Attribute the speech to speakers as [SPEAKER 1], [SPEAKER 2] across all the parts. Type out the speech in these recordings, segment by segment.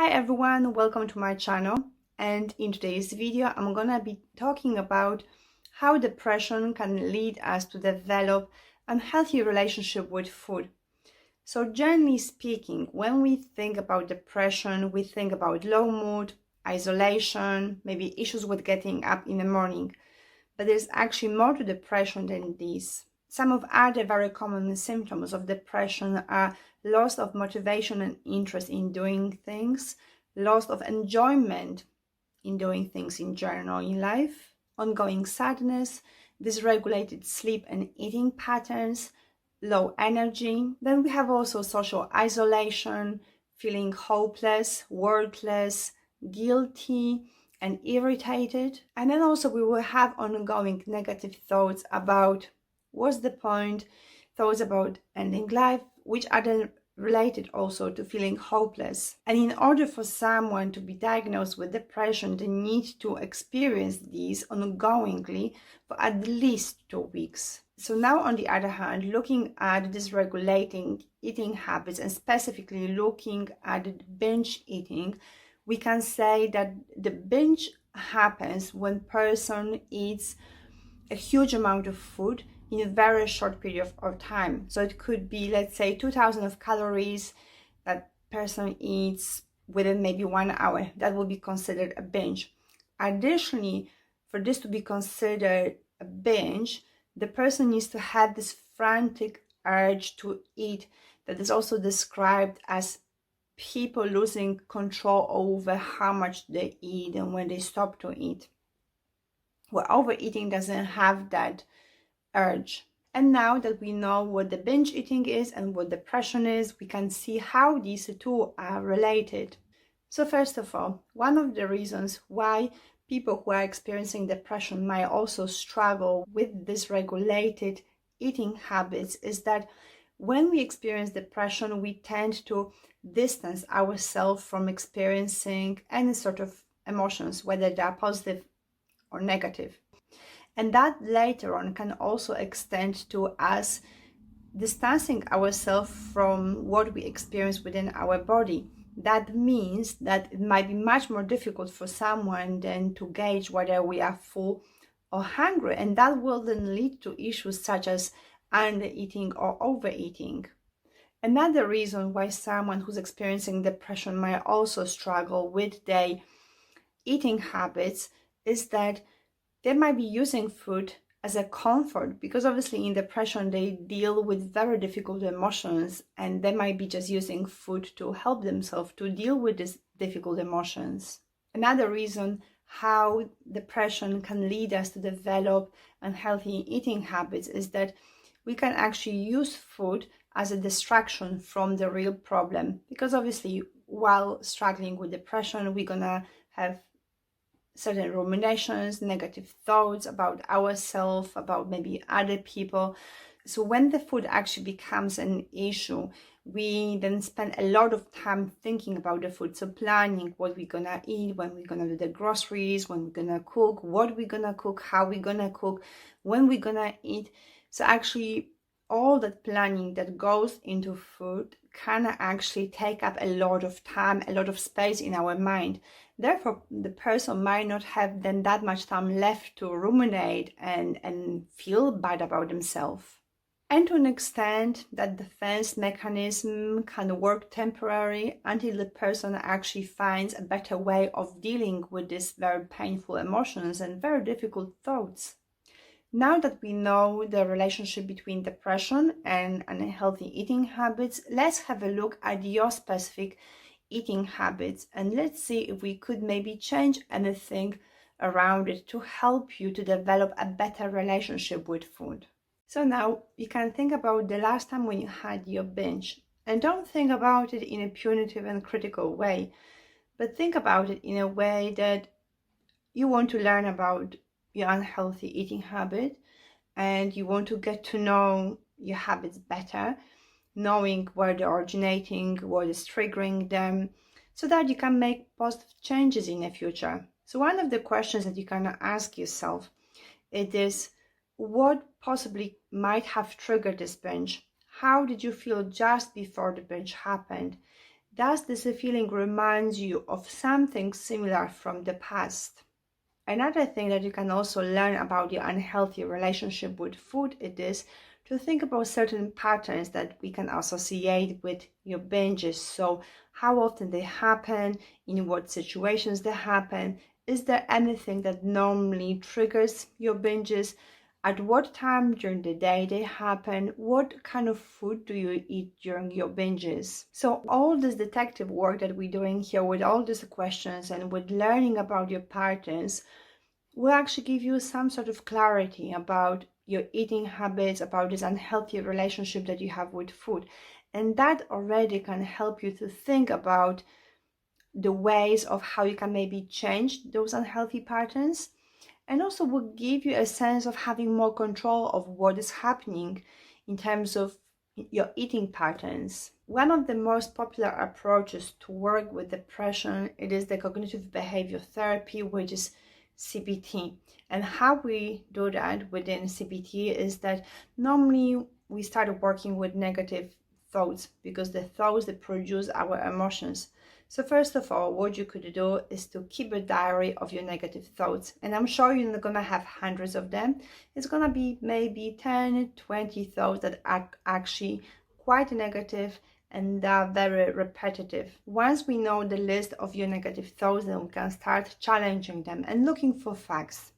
[SPEAKER 1] Hi everyone, welcome to my channel, and in today's video I'm gonna be talking about how depression can lead us to develop a unhealthy relationship with food. So generally speaking, when we think about depression, we think about low mood, isolation, maybe issues with getting up in the morning. But there's actually more to depression than this. Some of other very common symptoms of depression are loss of motivation and interest in doing things, loss of enjoyment in doing things in general in life, ongoing sadness, dysregulated sleep and eating patterns, low energy. Then we have also social isolation, feeling hopeless, worthless, guilty, and irritated. And then also we will have ongoing negative thoughts about what's the point, thoughts about ending life, which are then related also to feeling hopeless. And in order for someone to be diagnosed with depression, they need to experience these ongoingly for at least 2 weeks. So now, on the other hand, looking at dysregulating eating habits and specifically looking at binge eating, we can say that the binge happens when person eats a huge amount of food in a very short period of time. So it could be, let's say, 2000 of calories that person eats within maybe 1 hour. That will be considered a binge. Additionally, for this to be considered a binge, the person needs to have this frantic urge to eat that is also described as people losing control over how much they eat and when they stop to eat. Well, overeating doesn't have that urge. And now that we know what the binge eating is and what depression is, we can see how these two are related. So first of all, one of the reasons why people who are experiencing depression might also struggle with dysregulated eating habits is that when we experience depression, we tend to distance ourselves from experiencing any sort of emotions, whether they are positive or negative. And that later on can also extend to us distancing ourselves from what we experience within our body. That means that it might be much more difficult for someone then to gauge whether we are full or hungry, and that will then lead to issues such as undereating or overeating. Another reason why someone who's experiencing depression might also struggle with their eating habits is that they might be using food as a comfort, because obviously in depression they deal with very difficult emotions and they might be just using food to help themselves to deal with these difficult emotions. Another reason how depression can lead us to develop unhealthy eating habits is that we can actually use food as a distraction from the real problem, because obviously while struggling with depression we're gonna have certain ruminations, negative thoughts about ourselves, about maybe other people. So when the food actually becomes an issue, we then spend a lot of time thinking about the food. So planning what we're gonna eat, when we're gonna do the groceries, when we're gonna cook, what we're gonna cook, how we're gonna cook, when we're gonna eat. So actually all that planning that goes into food can actually take up a lot of time, a lot of space in our mind. Therefore, the person might not have then that much time left to ruminate and feel bad about themselves. And to an extent, that defense mechanism can work temporarily until the person actually finds a better way of dealing with these very painful emotions and very difficult thoughts. Now that we know the relationship between depression and unhealthy eating habits, let's have a look at your specific eating habits and let's see if we could maybe change anything around it to help you to develop a better relationship with food. So now you can think about the last time when you had your binge, and don't think about it in a punitive and critical way, but think about it in a way that you want to learn about your unhealthy eating habit and you want to get to know your habits better, knowing where they're originating, what is triggering them, so that you can make positive changes in the future. So one of the questions that you can ask yourself, it is, what possibly might have triggered this binge? How did you feel just before the binge happened? Does this feeling remind you of something similar from the past? Another thing that you can also learn about your unhealthy relationship with food, it is to think about certain patterns that we can associate with your binges. So how often they happen, in what situations they happen, is there anything that normally triggers your binges, at what time during the day they happen, what kind of food do you eat during your binges. So all this detective work that we're doing here with all these questions and with learning about your patterns will actually give you some sort of clarity about your eating habits, about this unhealthy relationship that you have with food. And that already can help you to think about the ways of how you can maybe change those unhealthy patterns, and also will give you a sense of having more control of what is happening in terms of your eating patterns. One of the most popular approaches to work with depression, it is the cognitive behavior therapy, which is CBT. And how we do that within CBT is that normally we start working with negative thoughts, because the thoughts that produce our emotions. So first of all, what you could do is to keep a diary of your negative thoughts. And I'm sure you're not gonna have hundreds of them. It's gonna be maybe 10, 20 thoughts that are actually quite negative and are very repetitive. Once we know the list of your negative thoughts, then we can start challenging them and looking for facts.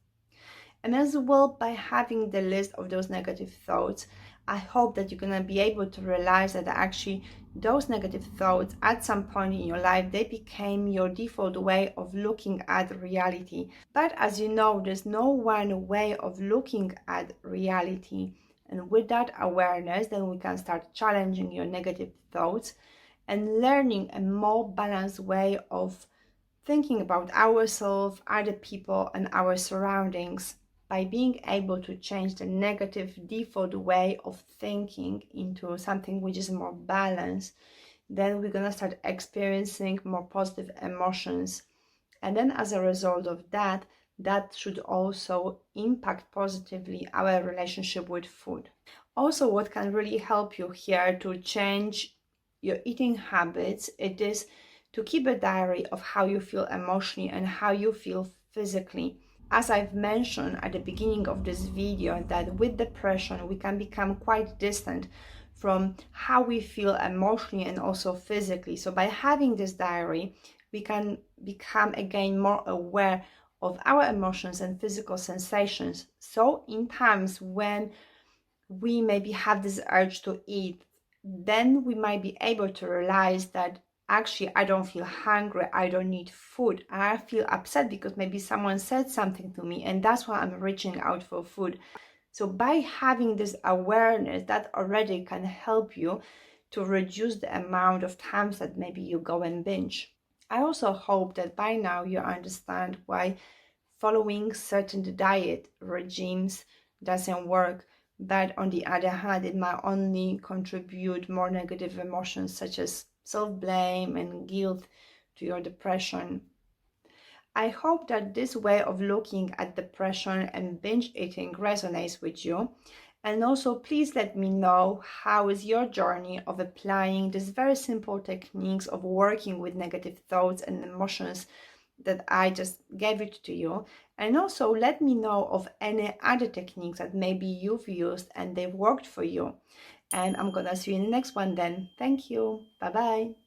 [SPEAKER 1] And as well, by having the list of those negative thoughts, I hope that you're going to be able to realize that actually those negative thoughts at some point in your life, they became your default way of looking at reality. But as you know, there's no one way of looking at reality. And with that awareness, then we can start challenging your negative thoughts and learning a more balanced way of thinking about ourselves, other people, and our surroundings. By being able to change the negative default way of thinking into something which is more balanced, then we're gonna start experiencing more positive emotions. And then as a result of that, that should also impact positively our relationship with food. Also, what can really help you here to change your eating habits, it is to keep a diary of how you feel emotionally and how you feel physically. As I've mentioned at the beginning of this video, that with depression we can become quite distant from how we feel emotionally and also physically. So by having this diary, we can become again more aware of our emotions and physical sensations. So in times when we maybe have this urge to eat, then we might be able to realize that actually I don't feel hungry, I don't need food. I feel upset because maybe someone said something to me, and that's why I'm reaching out for food. So by having this awareness, that already can help you to reduce the amount of times that maybe you go and binge. I also hope that by now you understand why following certain diet regimes doesn't work, but on the other hand, it might only contribute more negative emotions such as self-blame and guilt to your depression. I hope that this way of looking at depression and binge eating resonates with you. And also, please let me know how is your journey of applying these very simple techniques of working with negative thoughts and emotions that I just gave it to you. And also let me know of any other techniques that maybe you've used and they've worked for you. And I'm gonna see you in the next one then. Thank you. Bye bye.